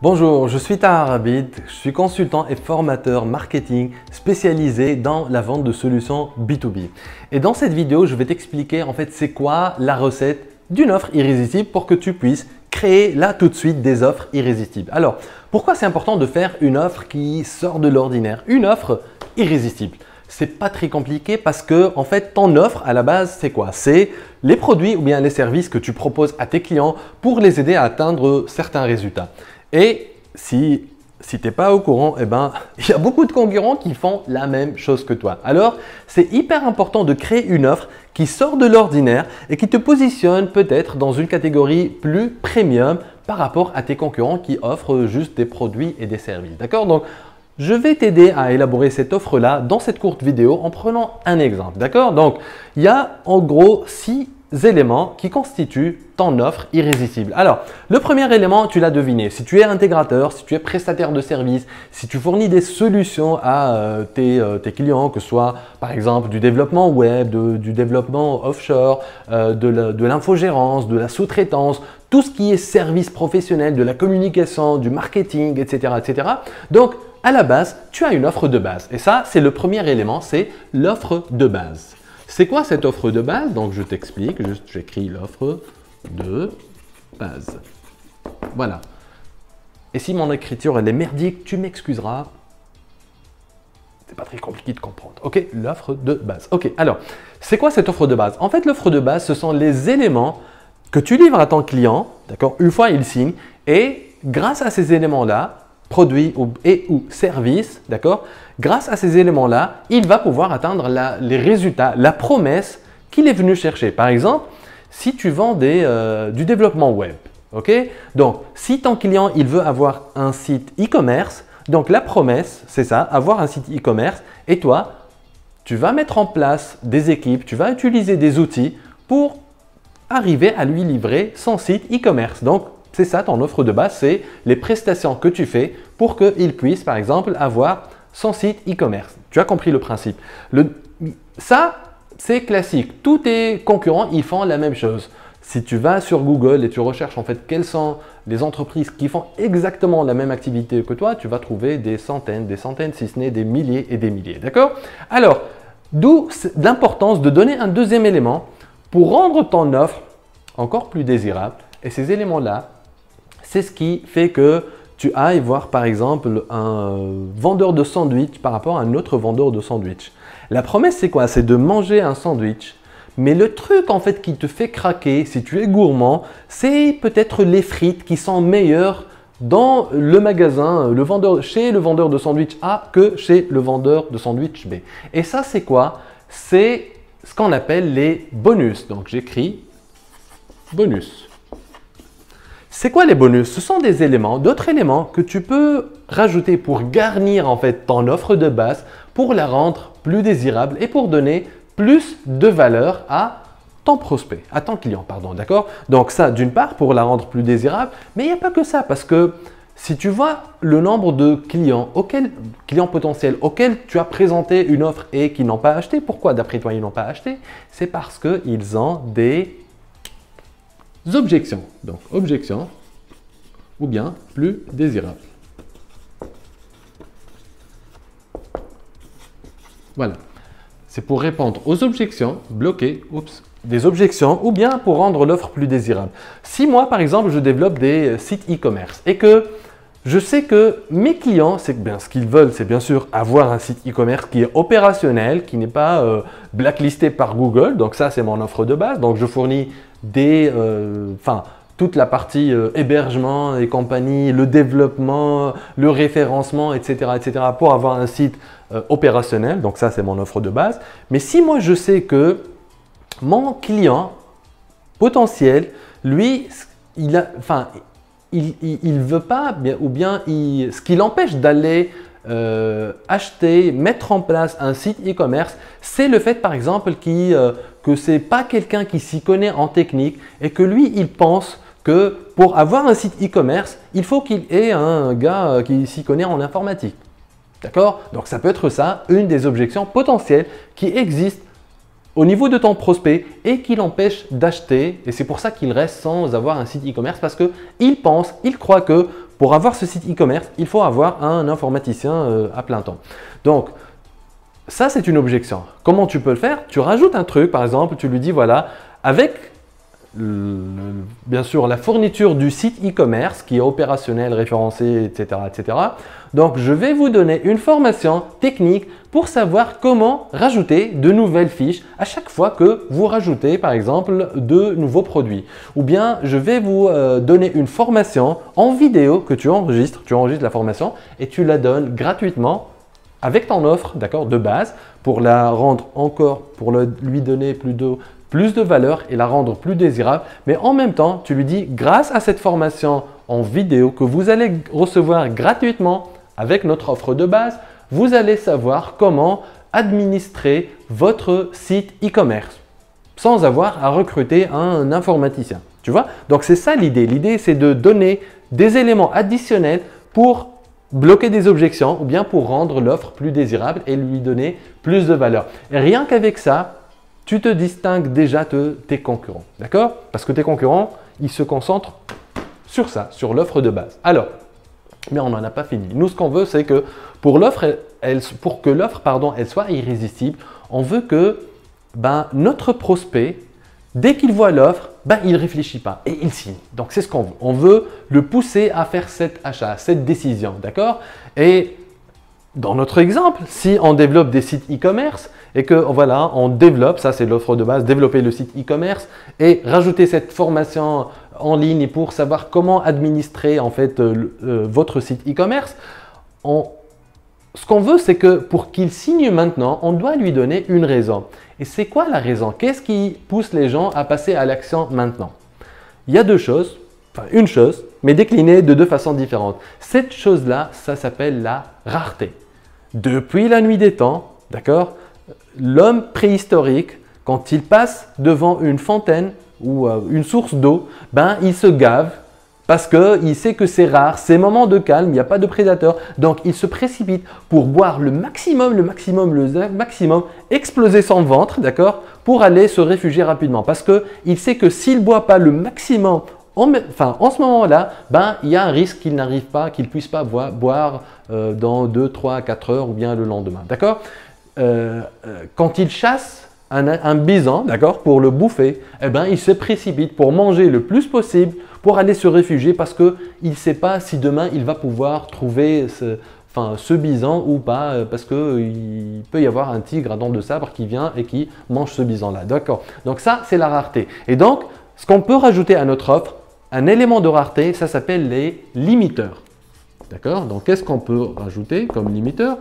Bonjour, je suis Tahar Abid, je suis consultant et formateur marketing spécialisé dans la vente de solutions B2B. Et dans cette vidéo, je vais t'expliquer en fait c'est quoi la recette d'une offre irrésistible pour que tu puisses créer là tout de suite des offres irrésistibles. Alors, pourquoi c'est important de faire une offre qui sort de l'ordinaire, une offre irrésistible? C'est pas très compliqué parce que en fait ton offre à la base c'est quoi? C'est les produits ou bien les services que tu proposes à tes clients pour les aider à atteindre certains résultats. Et si tu n'es pas au courant, il y a beaucoup de concurrents qui font la même chose que toi. Alors, c'est hyper important de créer une offre qui sort de l'ordinaire et qui te positionne peut-être dans une catégorie plus premium par rapport à tes concurrents qui offrent juste des produits et des services. D'accord? Donc, je vais t'aider à élaborer cette offre-là dans cette courte vidéo en prenant un exemple. D'accord? Donc, il y a en gros 6 éléments qui constituent ton offre irrésistible. Alors, le premier élément, tu l'as deviné. Si tu es intégrateur, si tu es prestataire de service, si tu fournis des solutions à tes clients, que ce soit par exemple du développement web, du développement offshore, de l'infogérance, de la sous-traitance, tout ce qui est service professionnel, de la communication, du marketing, etc., etc. Donc, à la base, tu as une offre de base. Et ça, c'est le premier élément, c'est l'offre de base. C'est quoi cette offre de base? Donc, je t'explique, juste j'écris l'offre de base. Voilà. Et si mon écriture elle est merdique, tu m'excuseras. C'est pas très compliqué de comprendre. Ok, l'offre de base. Ok, alors, c'est quoi cette offre de base? En fait, l'offre de base, ce sont les éléments que tu livres à ton client, d'accord, une fois il signe, et grâce à ces éléments-là, produits ou services, d'accord? Grâce à ces éléments-là, il va pouvoir atteindre les résultats, la promesse qu'il est venu chercher. Par exemple, si tu vends du développement web, ok? Donc, si ton client il veut avoir un site e-commerce, donc la promesse, c'est ça, avoir un site e-commerce, et toi, tu vas mettre en place des équipes, tu vas utiliser des outils pour arriver à lui livrer son site e-commerce. Donc, c'est ça ton offre de base, c'est les prestations que tu fais pour qu'il puisse par exemple avoir son site e-commerce. Tu as compris le principe. Ça, c'est classique. Tous tes concurrents, ils font la même chose. Si tu vas sur Google et tu recherches en fait quelles sont les entreprises qui font exactement la même activité que toi, tu vas trouver des centaines, si ce n'est des milliers et des milliers. D'accord? Alors, d'où l'importance de donner un deuxième élément pour rendre ton offre encore plus désirable. Et ces éléments-là, c'est ce qui fait que tu ailles voir par exemple un vendeur de sandwich par rapport à un autre vendeur de sandwich. La promesse, c'est quoi? C'est de manger un sandwich. Mais le truc en fait qui te fait craquer, si tu es gourmand, c'est peut-être les frites qui sont meilleures dans le magasin, chez le vendeur de sandwich A que chez le vendeur de sandwich B. Et ça, c'est quoi? C'est ce qu'on appelle les bonus. Donc, j'écris bonus. C'est quoi les bonus? Ce sont des éléments, d'autres éléments que tu peux rajouter pour garnir en fait ton offre de base, pour la rendre plus désirable et pour donner plus de valeur à ton prospect, à ton client, pardon, d'accord? Donc ça, d'une part, pour la rendre plus désirable, mais il n'y a pas que ça, parce que si tu vois le nombre de clients potentiels auxquels tu as présenté une offre et qui n'ont pas acheté, pourquoi d'après toi ils n'ont pas acheté? C'est parce qu'ils ont des objections. Donc, objections ou bien plus désirable. Voilà. C'est pour répondre aux objections, bloquer des objections ou bien pour rendre l'offre plus désirable. Si moi, par exemple, je développe des sites e-commerce et que je sais que mes clients, ce qu'ils veulent, c'est bien sûr avoir un site e-commerce qui est opérationnel, qui n'est pas blacklisté par Google. Donc ça, c'est mon offre de base. Donc je fournis toute la partie hébergement et compagnie, le développement, le référencement, etc., etc. pour avoir un site opérationnel. Donc ça, c'est mon offre de base. Mais si moi, je sais que mon client potentiel, lui, il ne veut pas, ou bien ce qui l'empêche d'aller acheter, mettre en place un site e-commerce, c'est le fait par exemple que ce n'est pas quelqu'un qui s'y connaît en technique et que lui, il pense que pour avoir un site e-commerce, il faut qu'il ait un gars qui s'y connaît en informatique. D'accord? Donc ça peut être ça, une des objections potentielles qui existent au niveau de ton prospect et qui l'empêche d'acheter. Et c'est pour ça qu'il reste sans avoir un site e-commerce parce qu'il pense, il croit que pour avoir ce site e-commerce, il faut avoir un informaticien à plein temps. Donc, ça, c'est une objection. Comment tu peux le faire? Tu rajoutes un truc, par exemple, tu lui dis, voilà, avec bien sûr la fourniture du site e-commerce qui est opérationnel, référencé, etc., etc. Donc, je vais vous donner une formation technique pour savoir comment rajouter de nouvelles fiches à chaque fois que vous rajoutez, par exemple, de nouveaux produits. Ou bien, je vais vous donner une formation en vidéo que tu enregistres la formation et tu la donnes gratuitement avec ton offre, d'accord, de base, pour la rendre encore, pour lui donner plus de valeur et la rendre plus désirable. Mais en même temps, tu lui dis, grâce à cette formation en vidéo que vous allez recevoir gratuitement avec notre offre de base, vous allez savoir comment administrer votre site e-commerce sans avoir à recruter un informaticien. Tu vois? Donc, c'est ça l'idée. L'idée, c'est de donner des éléments additionnels pour bloquer des objections ou bien pour rendre l'offre plus désirable et lui donner plus de valeur. Et rien qu'avec ça, tu te distingues déjà de tes concurrents. D'accord? Parce que tes concurrents, ils se concentrent sur ça, sur l'offre de base. Alors, mais on n'en a pas fini. Nous, ce qu'on veut, c'est que pour que l'offre elle soit irrésistible, on veut que notre prospect, dès qu'il voit l'offre, il ne réfléchit pas et il signe. Donc, c'est ce qu'on veut. On veut le pousser à faire cet achat, cette décision. D'accord? Et dans notre exemple, si on développe des sites e-commerce et que voilà, on développe, ça c'est l'offre de base, développer le site e-commerce et rajouter cette formation en ligne pour savoir comment administrer en fait votre site e-commerce, ce qu'on veut, c'est que pour qu'il signe maintenant, on doit lui donner une raison. Et c'est quoi la raison? Qu'est-ce qui pousse les gens à passer à l'action maintenant? Il y a deux choses, enfin une chose, mais déclinée de deux façons différentes. Cette chose-là, ça s'appelle la rareté. Depuis la nuit des temps, d'accord, l'homme préhistorique, quand il passe devant une fontaine ou une source d'eau, il se gave parce qu'il sait que c'est rare, c'est moment de calme, il n'y a pas de prédateurs. Donc, il se précipite pour boire le maximum, exploser son ventre, d'accord, pour aller se réfugier rapidement. Parce qu'il sait que s'il ne boit pas le maximum, en ce moment-là, il y a un risque qu'il n'arrive pas, qu'il ne puisse pas boire dans 2, 3, 4 heures ou bien le lendemain. D'accord? Quand il chasse un bison, d'accord, pour le bouffer, il se précipite pour manger le plus possible, pour aller se réfugier parce qu'il ne sait pas si demain il va pouvoir trouver ce bison ou pas, parce qu'il peut y avoir un tigre à dents de sabre qui vient et qui mange ce bison-là. D'accord? Donc ça, c'est la rareté. Et donc, ce qu'on peut rajouter à notre offre, un élément de rareté, ça s'appelle les limiteurs. D'accord? Donc, qu'est-ce qu'on peut rajouter comme limiteur?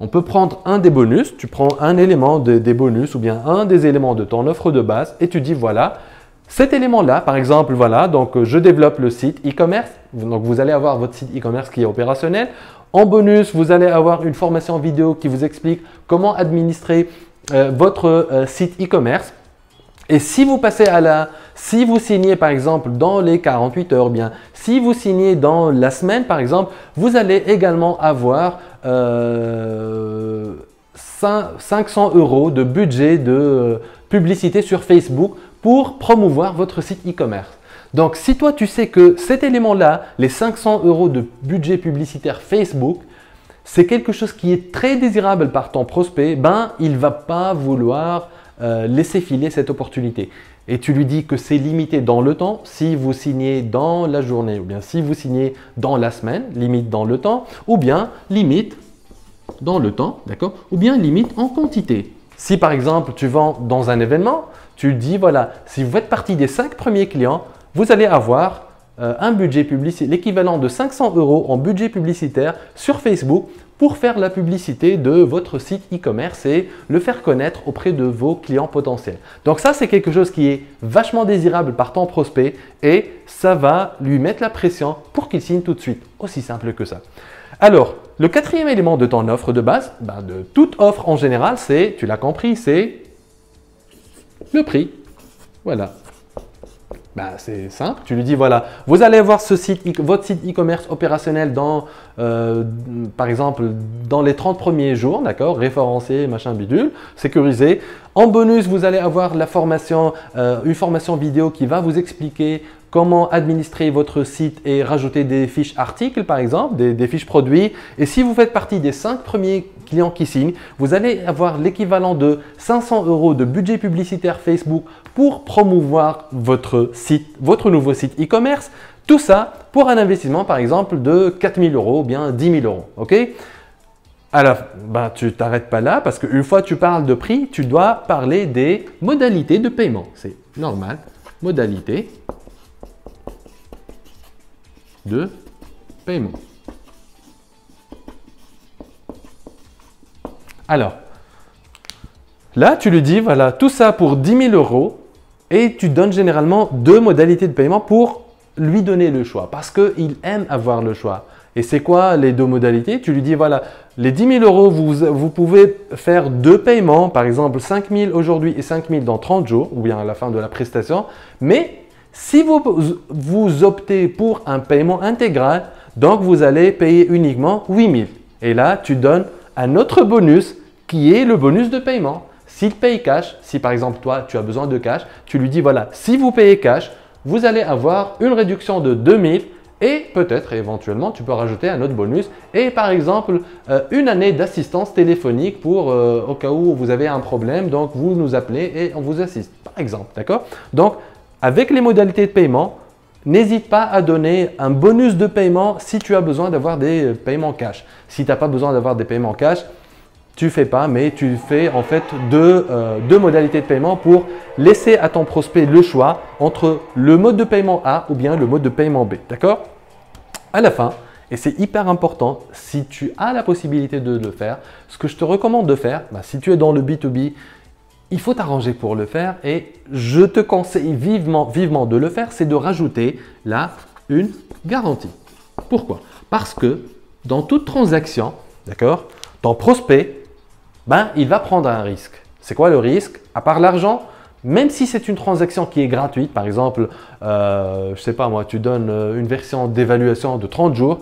On peut prendre un des bonus, tu prends un élément des bonus ou bien un des éléments de ton offre de base et tu dis voilà, cet élément-là, par exemple, voilà, donc je développe le site e-commerce, donc vous allez avoir votre site e-commerce qui est opérationnel. En bonus, vous allez avoir une formation vidéo qui vous explique comment administrer votre site e-commerce. Et si vous passez si vous signez par exemple dans les 48 heures, bien, si vous signez dans la semaine par exemple, vous allez également avoir 500 € de budget de publicité sur Facebook pour promouvoir votre site e-commerce. Donc, si toi tu sais que cet élément-là, les 500 € de budget publicitaire Facebook, c'est quelque chose qui est très désirable par ton prospect, il ne va pas vouloir laisser filer cette opportunité. Et tu lui dis que c'est limité dans le temps, si vous signez dans la journée, ou bien si vous signez dans la semaine, limite dans le temps, ou bien limite dans le temps, d'accord, ou bien limite en quantité. Si par exemple tu vends dans un événement, tu dis voilà, si vous faites partie des 5 premiers clients, vous allez avoir un budget publicitaire, l'équivalent de 500 € en budget publicitaire sur Facebook pour faire la publicité de votre site e-commerce et le faire connaître auprès de vos clients potentiels. Donc ça, c'est quelque chose qui est vachement désirable par ton prospect et ça va lui mettre la pression pour qu'il signe tout de suite. Aussi simple que ça. Alors, le quatrième élément de ton offre de base, de toute offre en général, c'est, tu l'as compris, c'est le prix. Voilà. Ben, c'est simple, tu lui dis voilà, vous allez voir ce site, votre site e-commerce opérationnel dans, par exemple, dans les 30 premiers jours, d'accord, référencé, machin bidule, sécurisé. En bonus, vous allez avoir la formation, une formation vidéo qui va vous expliquer comment administrer votre site et rajouter des fiches articles, par exemple, des fiches produits. Et si vous faites partie des 5 premiers clients qui signent, vous allez avoir l'équivalent de 500 € de budget publicitaire Facebook pour promouvoir votre site, votre nouveau site e-commerce. Tout ça pour un investissement, par exemple, de 4 000 € ou bien 10 000 €. OK? Alors, ben, tu ne t'arrêtes pas là parce qu'une fois que tu parles de prix, tu dois parler des modalités de paiement. C'est normal. Modalités de paiement. Alors, là, tu lui dis, voilà, tout ça pour 10 000 € et tu donnes généralement 2 modalités de paiement pour lui donner le choix parce qu'il aime avoir le choix. Et c'est quoi les 2 modalités? Tu lui dis, voilà, les 10 000 €, vous pouvez faire 2 paiements, par exemple 5 000 aujourd'hui et 5 000 dans 30 jours ou bien à la fin de la prestation. Mais si vous optez pour un paiement intégral, donc vous allez payer uniquement 8 000. Et là, tu donnes un autre bonus qui est le bonus de paiement. S'il paye cash, si par exemple toi tu as besoin de cash, tu lui dis voilà, si vous payez cash, vous allez avoir une réduction de 2 000 et peut-être éventuellement tu peux rajouter un autre bonus et par exemple une année d'assistance téléphonique pour au cas où vous avez un problème, donc vous nous appelez et on vous assiste par exemple, d'accord? Donc avec les modalités de paiement, n'hésite pas à donner un bonus de paiement si tu as besoin d'avoir des paiements cash. Si tu n'as pas besoin d'avoir des paiements cash, tu ne fais pas, mais tu fais en fait deux modalités de paiement pour laisser à ton prospect le choix entre le mode de paiement A ou bien le mode de paiement B. D'accord? À la fin, et c'est hyper important, si tu as la possibilité de le faire, ce que je te recommande de faire, si tu es dans le B2B, il faut t'arranger pour le faire et je te conseille vivement de le faire, c'est de rajouter là une garantie. Pourquoi? Parce que dans toute transaction, d'accord, ton prospect, il va prendre un risque. C'est quoi le risque? À part l'argent, même si c'est une transaction qui est gratuite, par exemple, je ne sais pas moi, tu donnes une version d'évaluation de 30 jours,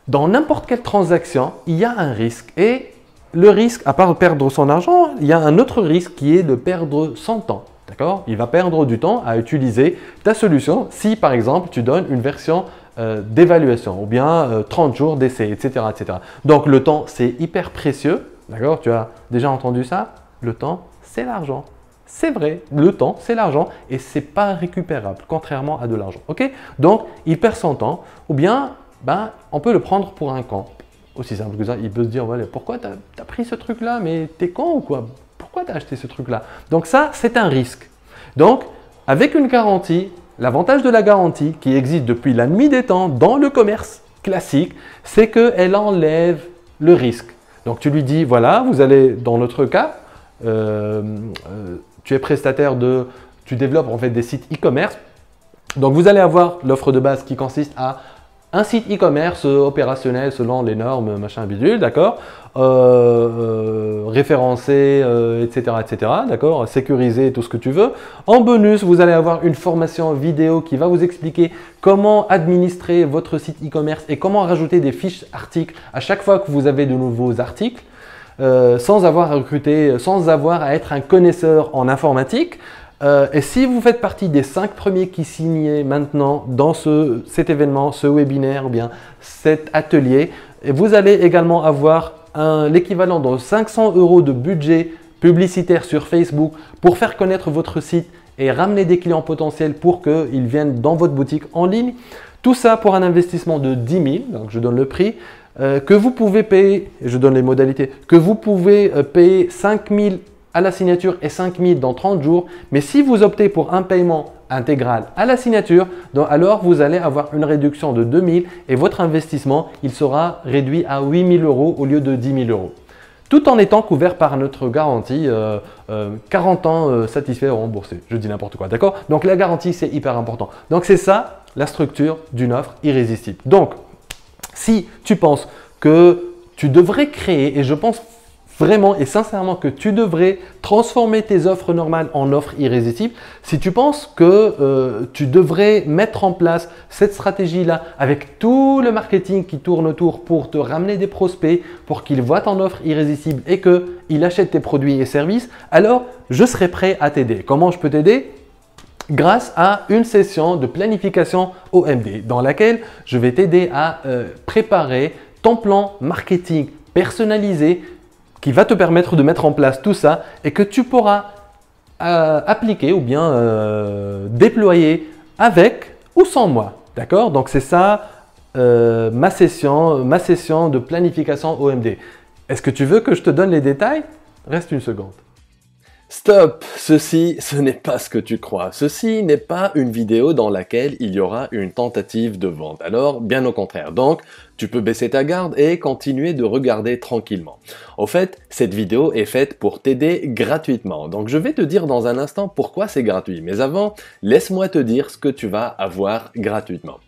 dans n'importe quelle transaction, il y a un risque et le risque, à part perdre son argent, il y a un autre risque qui est de perdre son temps. D'accord? Il va perdre du temps à utiliser ta solution si, par exemple, tu donnes une version d'évaluation ou bien 30 jours d'essai, etc., etc. Donc, le temps, c'est hyper précieux. D'accord? Tu as déjà entendu ça? Le temps, c'est l'argent. C'est vrai, le temps, c'est l'argent et ce n'est pas récupérable, contrairement à de l'argent. OK? Donc, il perd son temps ou bien on peut le prendre pour un con. Aussi simple que ça, il peut se dire, voilà, pourquoi tu as pris ce truc-là? Mais t'es con ou quoi? Pourquoi tu as acheté ce truc-là? Donc ça, c'est un risque. Donc, avec une garantie, l'avantage de la garantie qui existe depuis la nuit des temps dans le commerce classique, c'est qu'elle enlève le risque. Donc, tu lui dis, voilà, vous allez, dans notre cas, tu es prestataire tu développes en fait des sites e-commerce. Donc, vous allez avoir l'offre de base qui consiste à un site e-commerce opérationnel selon les normes, machin bidule, d'accord, référencé, etc., etc., d'accord, sécurisé, tout ce que tu veux. En bonus, vous allez avoir une formation vidéo qui va vous expliquer comment administrer votre site e-commerce et comment rajouter des fiches articles à chaque fois que vous avez de nouveaux articles, sans avoir à recruter, sans avoir à être un connaisseur en informatique. Et si vous faites partie des 5 premiers qui signaient maintenant dans cet événement, ce webinaire ou bien cet atelier, vous allez également avoir l'équivalent de 500 € de budget publicitaire sur Facebook pour faire connaître votre site et ramener des clients potentiels pour qu'ils viennent dans votre boutique en ligne. Tout ça pour un investissement de 10 000, donc je donne le prix, que vous pouvez payer, je donne les modalités, que vous pouvez payer 5 000 à la signature et 5 000 dans 30 jours. Mais si vous optez pour un paiement intégral à la signature, alors vous allez avoir une réduction de 2 000 et votre investissement, il sera réduit à 8 000 € au lieu de 10 000 €. Tout en étant couvert par notre garantie 40 ans satisfait ou remboursé. Je dis n'importe quoi, d'accord? Donc la garantie, c'est hyper important. Donc c'est ça la structure d'une offre irrésistible. Donc, si tu penses que tu devrais créer, et je pense vraiment et sincèrement que tu devrais transformer tes offres normales en offres irrésistibles, si tu penses que tu devrais mettre en place cette stratégie-là avec tout le marketing qui tourne autour pour te ramener des prospects, pour qu'ils voient ton offre irrésistible et qu'ils achètent tes produits et services, alors je serai prêt à t'aider. Comment je peux t'aider? Grâce à une session de planification OMD dans laquelle je vais t'aider à préparer ton plan marketing personnalisé qui va te permettre de mettre en place tout ça et que tu pourras appliquer ou bien déployer avec ou sans moi. D'accord? Donc c'est ça ma session de planification OMD. Est-ce que tu veux que je te donne les détails? Reste une seconde. Stop! Ce n'est pas ce que tu crois. Ceci n'est pas une vidéo dans laquelle il y aura une tentative de vente. Alors, bien au contraire. Donc, tu peux baisser ta garde et continuer de regarder tranquillement. Au fait, cette vidéo est faite pour t'aider gratuitement. Donc, je vais te dire dans un instant pourquoi c'est gratuit. Mais avant, laisse-moi te dire ce que tu vas avoir gratuitement.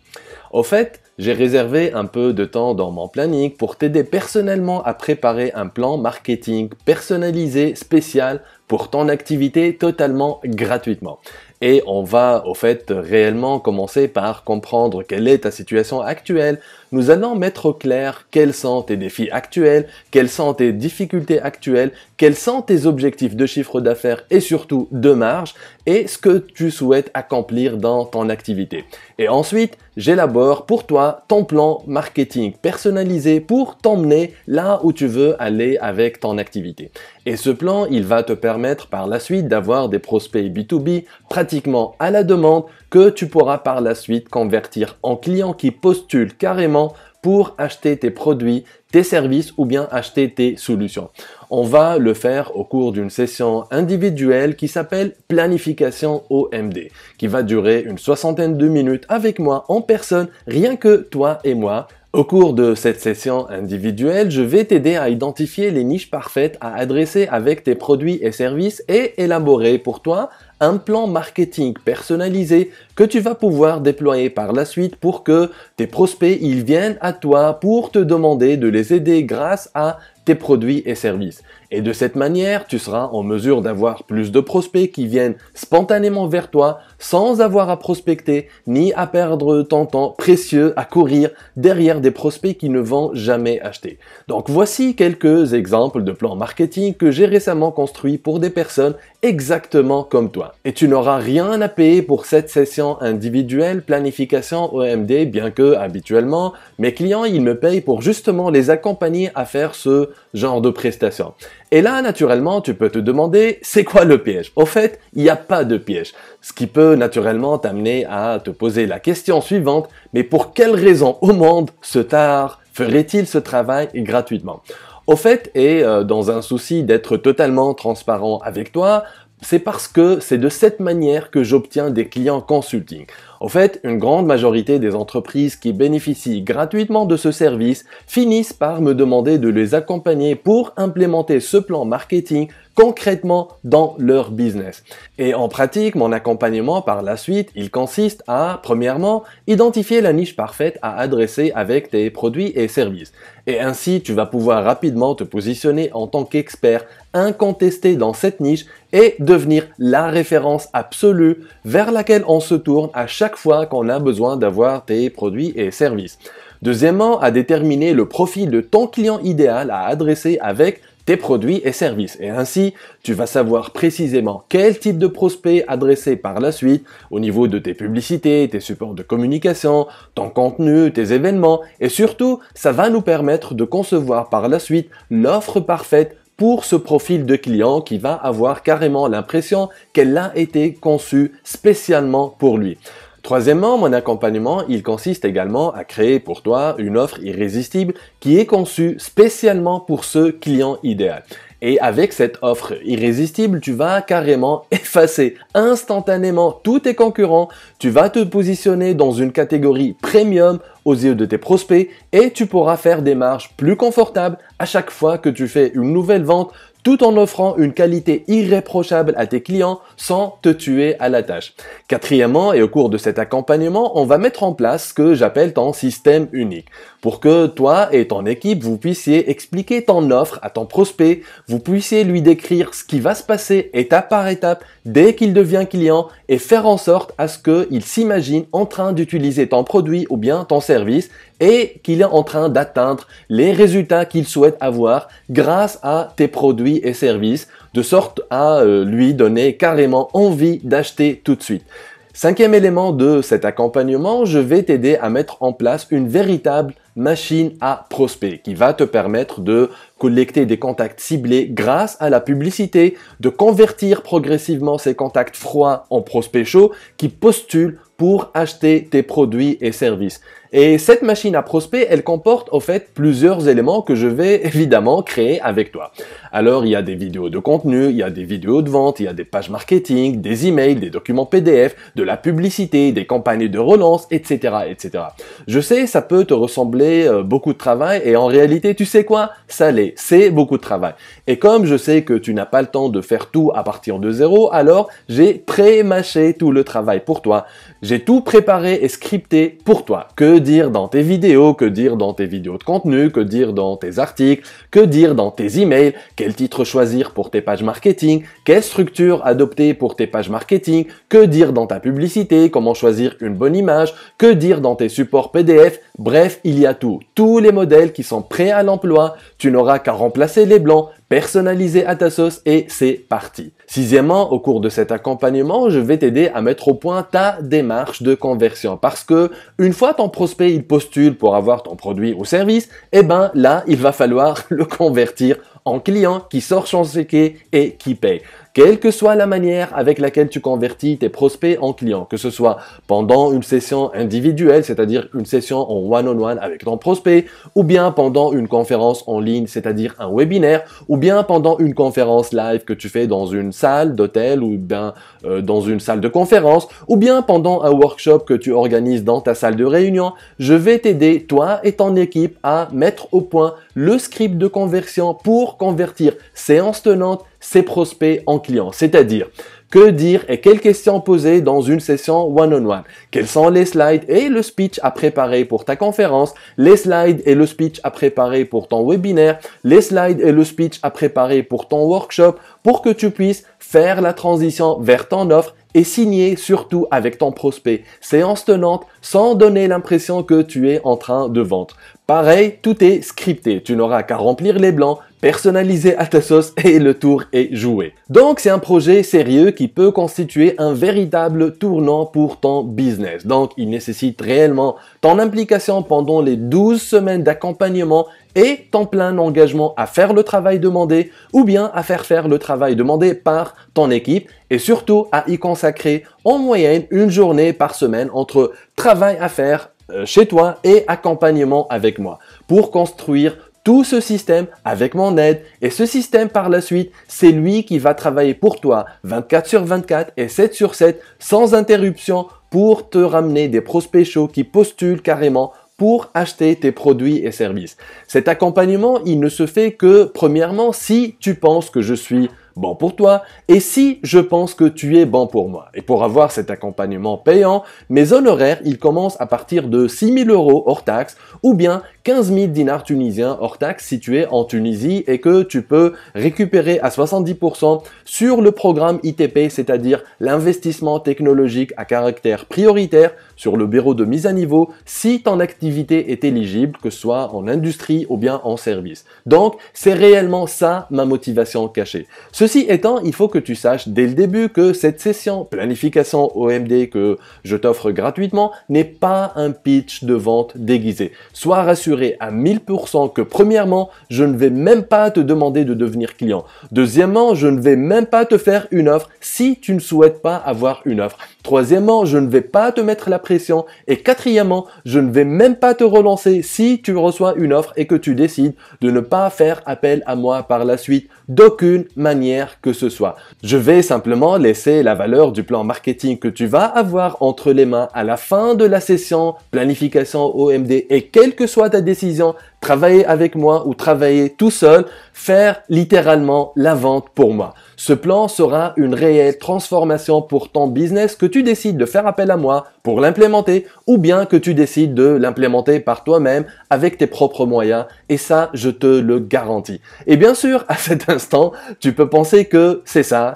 Au fait, j'ai réservé un peu de temps dans mon planning pour t'aider personnellement à préparer un plan marketing personnalisé spécial pour ton activité totalement gratuitement. Et on va au fait réellement commencer par comprendre quelle est ta situation actuelle. Nous allons mettre au clair quels sont tes défis actuels, quelles sont tes difficultés actuelles, quels sont tes objectifs de chiffre d'affaires et surtout de marge et ce que tu souhaites accomplir dans ton activité. Et ensuite, j'élabore pour toi ton plan marketing personnalisé pour t'emmener là où tu veux aller avec ton activité. Et ce plan, il va te permettre par la suite d'avoir des prospects B2B pratiquement à la demande que tu pourras par la suite convertir en clients qui postulent carrément pour acheter tes produits, tes services ou bien acheter tes solutions. On va le faire au cours d'une session individuelle qui s'appelle Planification OMD, qui va durer une 60aine de minutes avec moi en personne, rien que toi et moi. Au cours de cette session individuelle, je vais t'aider à identifier les niches parfaites à adresser avec tes produits et services et élaborer pour toi un plan marketing personnalisé que tu vas pouvoir déployer par la suite pour que tes prospects ils viennent à toi pour te demander de les aider grâce à tes produits et services. Et de cette manière, tu seras en mesure d'avoir plus de prospects qui viennent spontanément vers toi sans avoir à prospecter ni à perdre ton temps précieux à courir derrière des prospects qui ne vont jamais acheter. Donc voici quelques exemples de plans marketing que j'ai récemment construits pour des personnes exactement comme toi. Et tu n'auras rien à payer pour cette session individuelle planification OMD, bien que habituellement, mes clients ils me payent pour justement les accompagner à faire ce genre de prestations. Et là, naturellement, tu peux te demander, c'est quoi le piège? Au fait, il n'y a pas de piège. Ce qui peut naturellement t'amener à te poser la question suivante, mais pour quelle raison au monde ce tard ferait-il ce travail gratuitement? Au fait, et dans un souci d'être totalement transparent avec toi, c'est parce que c'est de cette manière que j'obtiens des clients consulting. En fait, une grande majorité des entreprises qui bénéficient gratuitement de ce service finissent par me demander de les accompagner pour implémenter ce plan marketing concrètement dans leur business. Et en pratique, mon accompagnement par la suite, il consiste à, premièrement, identifier la niche parfaite à adresser avec tes produits et services. Et ainsi, tu vas pouvoir rapidement te positionner en tant qu'expert incontesté dans cette niche et devenir la référence absolue vers laquelle on se tourne à chaque fois qu'on a besoin d'avoir tes produits et services. Deuxièmement, à déterminer le profil de ton client idéal à adresser avec tes produits et services. Et ainsi, tu vas savoir précisément quel type de prospect adresser par la suite au niveau de tes publicités, tes supports de communication, ton contenu, tes événements. Et surtout, ça va nous permettre de concevoir par la suite l'offre parfaite pour ce profil de client qui va avoir carrément l'impression qu'elle a été conçue spécialement pour lui. Troisièmement, mon accompagnement, il consiste également à créer pour toi une offre irrésistible qui est conçue spécialement pour ce client idéal. Et avec cette offre irrésistible, tu vas carrément effacer instantanément tous tes concurrents, tu vas te positionner dans une catégorie premium aux yeux de tes prospects et tu pourras faire des marges plus confortables à chaque fois que tu fais une nouvelle vente. tout en offrant une qualité irréprochable à tes clients sans te tuer à la tâche. Quatrièmement, et au cours de cet accompagnement, on va mettre en place ce que j'appelle ton système unique pour que toi et ton équipe, vous puissiez expliquer ton offre à ton prospect, vous puissiez lui décrire ce qui va se passer étape par étape dès qu'il devient client et faire en sorte à ce qu'il s'imagine en train d'utiliser ton produit ou bien ton service et qu'il est en train d'atteindre les résultats qu'il souhaite avoir grâce à tes produits et services, de sorte à lui donner carrément envie d'acheter tout de suite. Cinquième élément de cet accompagnement, je vais t'aider à mettre en place une véritable machine à prospect qui va te permettre de collecter des contacts ciblés grâce à la publicité, de convertir progressivement ces contacts froids en prospects chauds qui postulent pour acheter tes produits et services. Et cette machine à prospect, elle comporte au fait plusieurs éléments que je vais évidemment créer avec toi. Alors, il y a des vidéos de contenu, il y a des vidéos de vente, il y a des pages marketing, des emails, des documents PDF, de la publicité, des campagnes de relance, etc., etc. Je sais, ça peut te ressembler beaucoup de travail et en réalité, tu sais quoi? Ça l'est, c'est beaucoup de travail. Et comme je sais que tu n'as pas le temps de faire tout à partir de zéro, alors j'ai pré-mâché tout le travail pour toi. J'ai tout préparé et scripté pour toi. Que dire dans tes vidéos, que dire dans tes vidéos de contenu, que dire dans tes articles, que dire dans tes emails, quel titre choisir pour tes pages marketing, quelle structure adopter pour tes pages marketing, que dire dans ta publicité, comment choisir une bonne image, que dire dans tes supports PDF, bref, il y a tout. Tous les modèles qui sont prêts à l'emploi, tu n'auras qu'à remplacer les blancs, personnaliser à ta sauce et c'est parti. Sixièmement, au cours de cet accompagnement, je vais t'aider à mettre au point ta démarche de conversion parce que une fois ton prospect il postule pour avoir ton produit ou service, eh ben là, il va falloir le convertir en client qui sort son ticket et qui paye. Quelle que soit la manière avec laquelle tu convertis tes prospects en clients, que ce soit pendant une session individuelle, c'est-à-dire une session en one-on-one avec ton prospect, ou bien pendant une conférence en ligne, c'est-à-dire un webinaire, ou bien pendant une conférence live que tu fais dans une salle d'hôtel ou bien dans une salle de conférence, ou bien pendant un workshop que tu organises dans ta salle de réunion, je vais t'aider, toi et ton équipe, à mettre au point le script de conversion pour convertir séance tenante ces prospects en clients, c'est-à-dire que dire et quelles questions poser dans une session one-on-one. Quels sont les slides et le speech à préparer pour ta conférence, les slides et le speech à préparer pour ton webinaire, les slides et le speech à préparer pour ton workshop pour que tu puisses faire la transition vers ton offre et signer surtout avec ton prospect séance tenante sans donner l'impression que tu es en train de vendre. Pareil, tout est scripté. Tu n'auras qu'à remplir les blancs, personnaliser à ta sauce et le tour est joué. Donc, c'est un projet sérieux qui peut constituer un véritable tournant pour ton business. Donc, il nécessite réellement ton implication pendant les 12 semaines d'accompagnement et ton plein engagement à faire le travail demandé ou bien à faire le travail demandé par ton équipe et surtout à y consacrer en moyenne une journée par semaine entre travail à faire chez toi et accompagnement avec moi pour construire tout ce système avec mon aide et ce système par la suite, c'est lui qui va travailler pour toi 24/24 et 7/7 sans interruption pour te ramener des prospects chauds qui postulent carrément pour acheter tes produits et services. Cet accompagnement, il ne se fait que premièrement si tu penses que je suis bon pour toi et si je pense que tu es bon pour moi. Et pour avoir cet accompagnement payant, mes honoraires, ils commencent à partir de 6 000 € hors taxe ou bien 15 000 dinars tunisiens hors taxe si tu es en Tunisie et que tu peux récupérer à 70% sur le programme ITP, c'est-à-dire l'investissement technologique à caractère prioritaire sur le bureau de mise à niveau si ton activité est éligible, que ce soit en industrie ou bien en service. Donc, c'est réellement ça ma motivation cachée. Ceci étant, il faut que tu saches dès le début que cette session planification OMD que je t'offre gratuitement n'est pas un pitch de vente déguisé. Sois rassuré à 1000% que premièrement, je ne vais même pas te demander de devenir client. Deuxièmement, je ne vais même pas te faire une offre si tu ne souhaites pas avoir une offre. Troisièmement, je ne vais pas te mettre la pression. Et quatrièmement, je ne vais même pas te relancer si tu reçois une offre et que tu décides de ne pas faire appel à moi par la suite d'aucune manière que ce soit. Je vais simplement laisser la valeur du plan marketing que tu vas avoir entre les mains à la fin de la session planification OMD et quelle que soit ta décision, travailler avec moi ou travailler tout seul, faire littéralement la vente pour moi. Ce plan sera une réelle transformation pour ton business, que tu décides de faire appel à moi pour l'implémenter ou bien que tu décides de l'implémenter par toi-même avec tes propres moyens, et ça, je te le garantis. Et bien sûr, à cet instant, tu peux penser que c'est ça,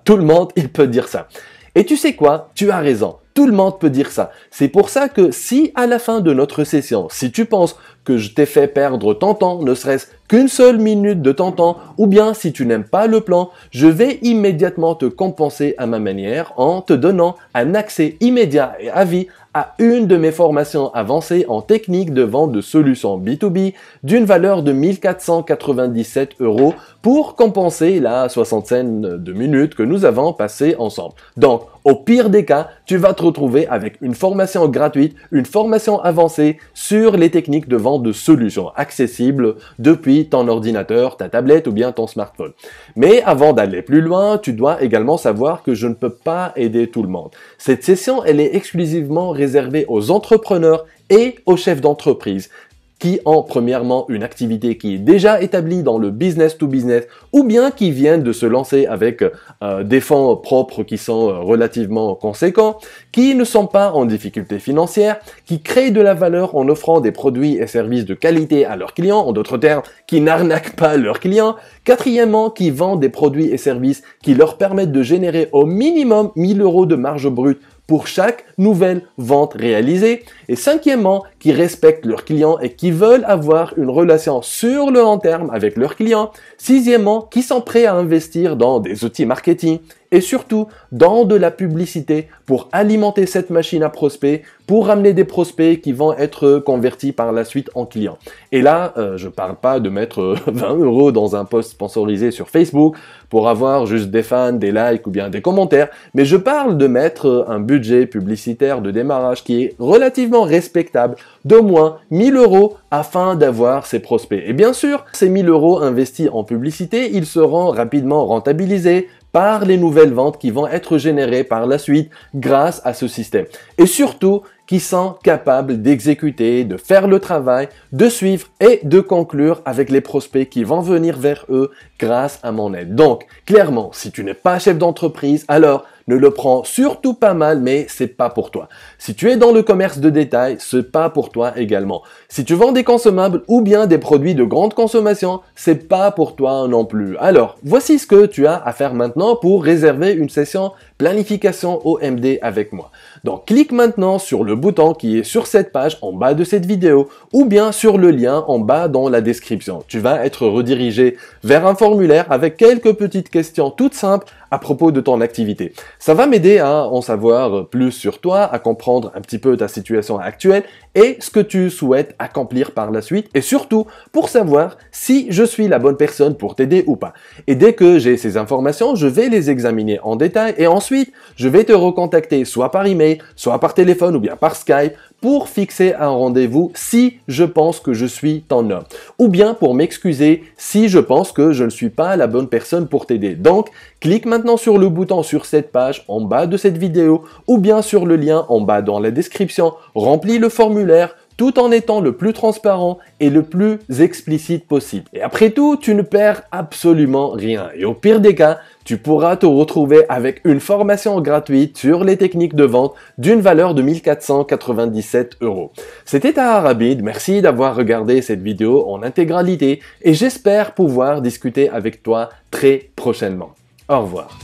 tout le monde, il peut dire ça. Et tu sais quoi? Tu as raison. Tout le monde peut dire ça. C'est pour ça que si à la fin de notre session, si tu penses que je t'ai fait perdre ton temps, ne serait-ce qu'une seule minute de ton temps, ou bien si tu n'aimes pas le plan, je vais immédiatement te compenser à ma manière en te donnant un accès immédiat et à vie à une de mes formations avancées en technique de vente de solutions B2B d'une valeur de 1497 € pour compenser la soixantaine de minutes que nous avons passées ensemble. Donc, au pire des cas, tu vas te retrouver avec une formation gratuite, une formation avancée sur les techniques de vente de solutions accessibles depuis ton ordinateur, ta tablette ou bien ton smartphone. Mais avant d'aller plus loin, tu dois également savoir que je ne peux pas aider tout le monde. Cette session, elle est exclusivement réservée aux entrepreneurs et aux chefs d'entreprise qui ont premièrement une activité qui est déjà établie dans le business to business ou bien qui viennent de se lancer avec des fonds propres qui sont relativement conséquents, qui ne sont pas en difficulté financière, qui créent de la valeur en offrant des produits et services de qualité à leurs clients, en d'autres termes, qui n'arnaquent pas leurs clients. Quatrièmement, qui vendent des produits et services qui leur permettent de générer au minimum 1000 € de marge brute pour chaque nouvelle vente réalisée. Et cinquièmement, qui respectent leurs clients et qui veulent avoir une relation sur le long terme avec leurs clients. Sixièmement, qui sont prêts à investir dans des outils marketing et surtout dans de la publicité pour alimenter cette machine à prospects, pour ramener des prospects qui vont être convertis par la suite en clients. Et là, je parle pas de mettre 20 € dans un post sponsorisé sur Facebook pour avoir juste des fans, des likes ou bien des commentaires, mais je parle de mettre un budget publicitaire de démarrage qui est relativement respectable, d'au moins 1000 € afin d'avoir ces prospects. Et bien sûr, ces 1000 € investis en publicité, ils seront rapidement rentabilisés par les nouvelles ventes qui vont être générées par la suite grâce à ce système. Et surtout, qui sont capables d'exécuter, de faire le travail, de suivre et de conclure avec les prospects qui vont venir vers eux grâce à mon aide. Donc, clairement, si tu n'es pas chef d'entreprise, alors ne le prends surtout pas mal, mais c'est pas pour toi. Si tu es dans le commerce de détail, c'est pas pour toi également. Si tu vends des consommables ou bien des produits de grande consommation, c'est pas pour toi non plus. Alors, voici ce que tu as à faire maintenant pour réserver une session planification OMD avec moi. Donc, clique maintenant sur le bouton qui est sur cette page en bas de cette vidéo ou bien sur le lien en bas dans la description. Tu vas être redirigé vers un formulaire avec quelques petites questions toutes simples à propos de ton activité. Ça va m'aider à en savoir plus sur toi, à comprendre un petit peu ta situation actuelle et ce que tu souhaites accomplir par la suite et surtout pour savoir si je suis la bonne personne pour t'aider ou pas. Et dès que j'ai ces informations, je vais les examiner en détail et ensuite je vais te recontacter soit par email, soit par téléphone ou bien par Skype pour fixer un rendez-vous si je pense que je suis ton homme ou bien pour m'excuser si je pense que je ne suis pas la bonne personne pour t'aider. Donc, clique maintenant sur le bouton sur cette page en bas de cette vidéo ou bien sur le lien en bas dans la description, remplis le formulaire tout en étant le plus transparent et le plus explicite possible. Et après tout, tu ne perds absolument rien. Et au pire des cas, tu pourras te retrouver avec une formation gratuite sur les techniques de vente d'une valeur de 1497 €. C'était Tahar Abid, merci d'avoir regardé cette vidéo en intégralité et j'espère pouvoir discuter avec toi très prochainement. Au revoir.